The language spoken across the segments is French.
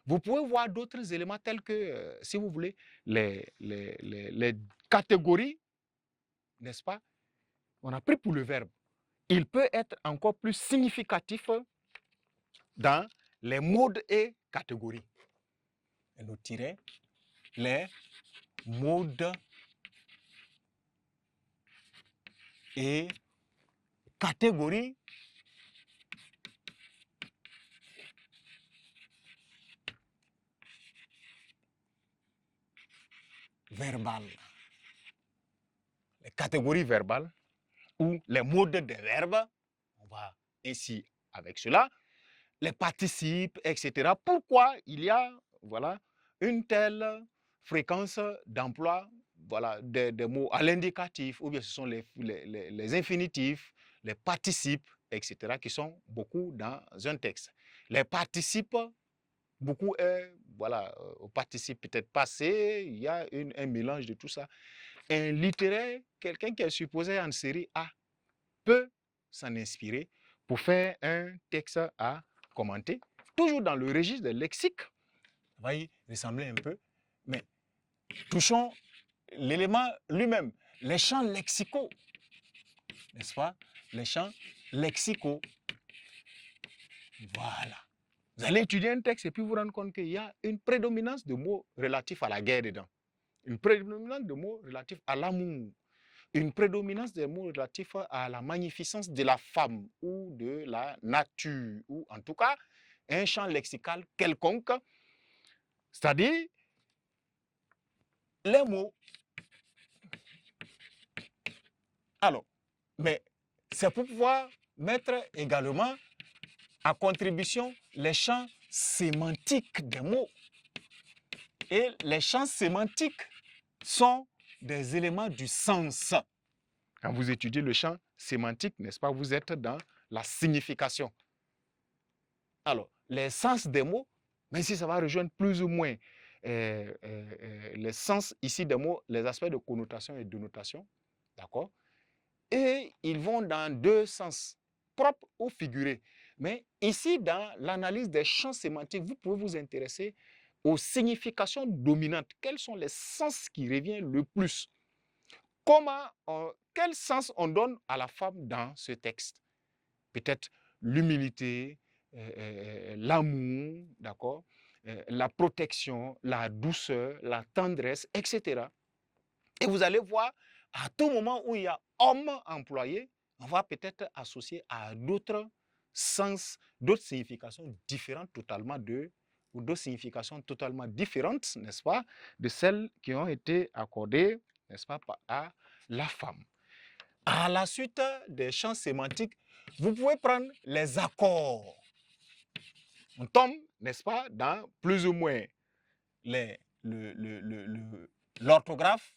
Vous pouvez voir d'autres éléments tels que, si vous voulez, les catégories, n'est-ce pas? On a pris pour le verbe. Il peut être encore plus significatif dans les modes et catégories. Et nous tirons les modes et catégories verbales. Les catégories verbales ou les modes de verbes, on va ainsi avec cela, les participes, etc. Pourquoi il y a voilà, une telle fréquence d'emploi voilà, des mots à l'indicatif, ou bien ce sont les infinitifs, les participes, etc., qui sont beaucoup dans un texte. Les participes, beaucoup est, voilà, au participe peut-être passé, il y a un mélange de tout ça. Un littéraire, quelqu'un qui est supposé en série A, peut s'en inspirer pour faire un texte à commenter, toujours dans le registre de lexique. Ça va y ressembler un peu, mais touchons l'élément lui-même, les champs lexicaux, n'est-ce pas? Les champs lexicaux. Voilà. Vous allez étudier un texte et puis vous rendre compte qu'il y a une prédominance de mots relatifs à la guerre dedans, une prédominance de mots relatifs à l'amour, une prédominance des mots relatifs à la magnificence de la femme ou de la nature, ou en tout cas un champ lexical quelconque, c'est-à-dire les mots. Alors, mais c'est pour pouvoir mettre également à contribution les champs sémantiques des mots. Et les champs sémantiques sont des éléments du sens. Quand vous étudiez le champ sémantique, n'est-ce pas, vous êtes dans la signification. Alors, les sens des mots, même si ça va rejoindre plus ou moins les sens ici des mots, les aspects de connotation et de notation, d'accord? Et ils vont dans deux sens, propres ou figurés. Mais ici, dans l'analyse des champs sémantiques, vous pouvez vous intéresser aux significations dominantes. Quels sont les sens qui reviennent le plus? Quel sens on donne à la femme dans ce texte? Peut-être l'humilité, l'amour, d'accord, la protection, la douceur, la tendresse, etc. Et vous allez voir, à tout moment où il y a homme employé, on va peut-être associer à d'autres sens, d'autres significations différentes totalement ou d'autres significations totalement différentes, n'est-ce pas, de celles qui ont été accordées, n'est-ce pas, à la femme. À la suite des champs sémantiques, vous pouvez prendre les accords. On tombe, n'est-ce pas, dans plus ou moins l'orthographe,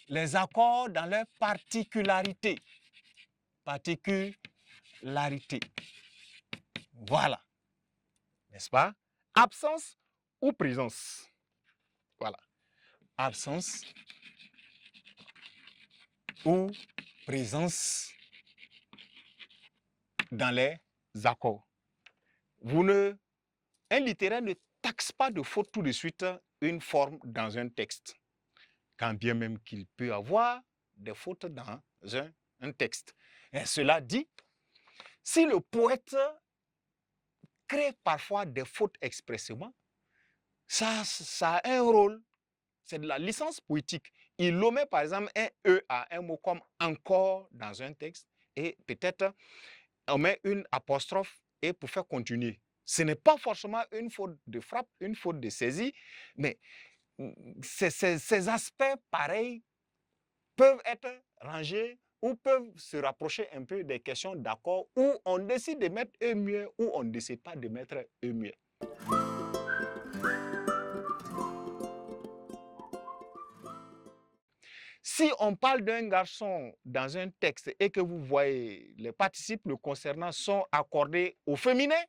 les accords dans leurs particularités. Particularité. Voilà. N'est-ce pas? Absence ou présence. Voilà. Absence ou présence dans les accords. Un littéraire ne taxe pas de faute tout de suite une forme dans un texte, quand bien même qu'il peut avoir des fautes dans un texte. Et cela dit, si le poète crée parfois des fautes expressément, ça a un rôle, c'est de la licence poétique. Il omet par exemple un E à un mot comme encore dans un texte, et peut-être on met une apostrophe et pour faire continuer. Ce n'est pas forcément une faute de frappe, une faute de saisie, mais ces aspects pareils peuvent être rangés ou peuvent se rapprocher un peu des questions d'accord où on décide de mettre E muet ou on ne décide pas de mettre E muet. Si on parle d'un garçon dans un texte et que vous voyez les participes le concernant sont accordés au féminin,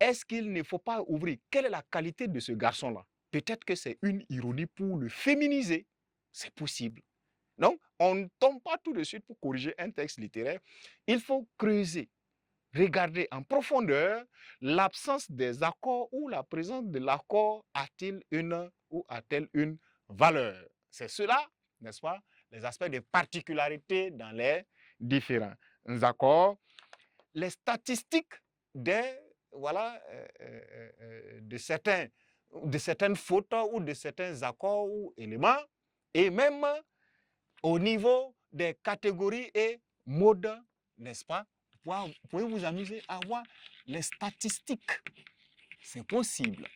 est-ce qu'il ne faut pas ouvrir? Quelle est la qualité de ce garçon-là? Peut-être que c'est une ironie pour le féminiser. C'est possible. Donc, on ne tombe pas tout de suite pour corriger un texte littéraire. Il faut creuser. regarder en profondeur l'absence des accords ou la présence de l'accord a-t-il une ou a-t-elle une valeur. C'est cela, n'est-ce pas, les aspects de particularité dans les différents accords. Les statistiques de certaines fautes ou de certains accords ou éléments, et même au niveau des catégories et modes, n'est-ce pas? Vous pouvez vous amuser à voir les statistiques. C'est possible.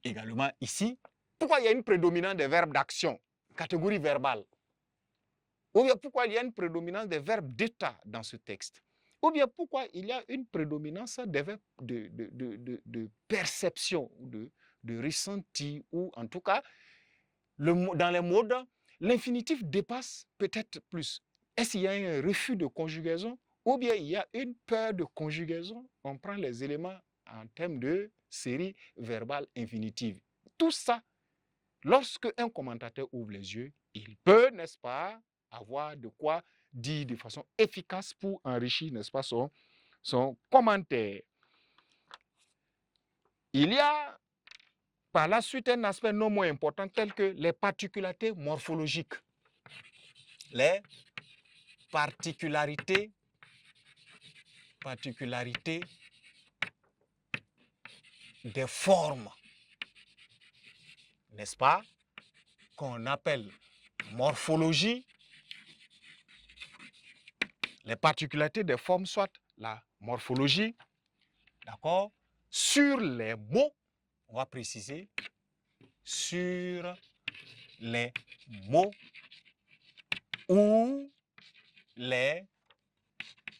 Également ici, pourquoi il y a une prédominance des verbes d'action, catégorie verbale? Ou bien pourquoi il y a une prédominance des verbes d'état dans ce texte? Ou bien pourquoi il y a une prédominance des verbes de perception, de ressenti, ou en tout cas, dans les modes, l'infinitif dépasse peut-être plus. Est-ce qu'il y a un refus de conjugaison ou bien il y a une peur de conjugaison? On prend les éléments en termes de série verbale infinitive. Tout ça, lorsque un commentateur ouvre les yeux, il peut, n'est-ce pas, avoir de quoi dire de façon efficace pour enrichir, n'est-ce pas, son commentaire. Il y a par la suite un aspect non moins important tel que les particularités morphologiques. Les particularités des formes, n'est-ce pas, qu'on appelle morphologie. Les particularités des formes, soit la morphologie, d'accord, sur les mots, on va préciser, sur les mots ou les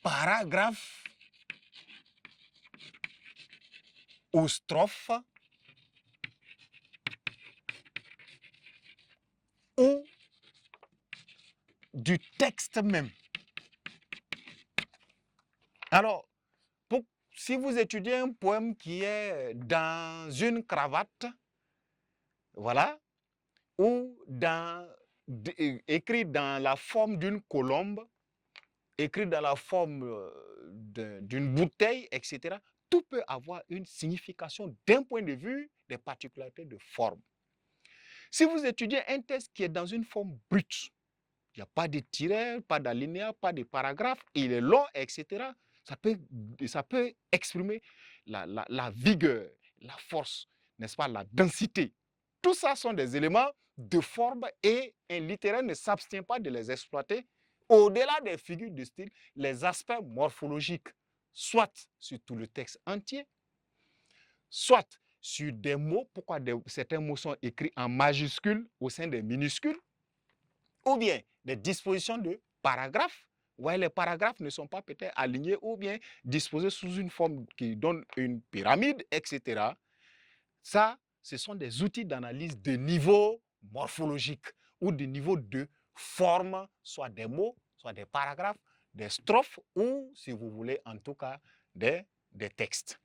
paragraphes ou strophes ou du texte même. Alors, si vous étudiez un poème qui est dans une cravate, voilà, ou écrit dans la forme d'une colombe, écrit dans la forme d'une bouteille, etc., tout peut avoir une signification d'un point de vue des particularités de forme. Si vous étudiez un texte qui est dans une forme brute, il n'y a pas de tiret, pas d'alinéa, pas de paragraphe, il est long, etc., ça peut exprimer la vigueur, la force, n'est-ce pas, la densité. Tout ça sont des éléments de forme et un littéraire ne s'abstient pas de les exploiter au-delà des figures de style, les aspects morphologiques, soit sur tout le texte entier, soit sur des mots, pourquoi certains mots sont écrits en majuscules au sein des minuscules, ou bien des dispositions de paragraphes. Ouais, les paragraphes ne sont pas peut-être alignés ou bien disposés sous une forme qui donne une pyramide, etc. Ça, ce sont des outils d'analyse de niveau morphologique ou de niveau de forme, soit des mots, soit des paragraphes, des strophes ou, si vous voulez, en tout cas, des textes.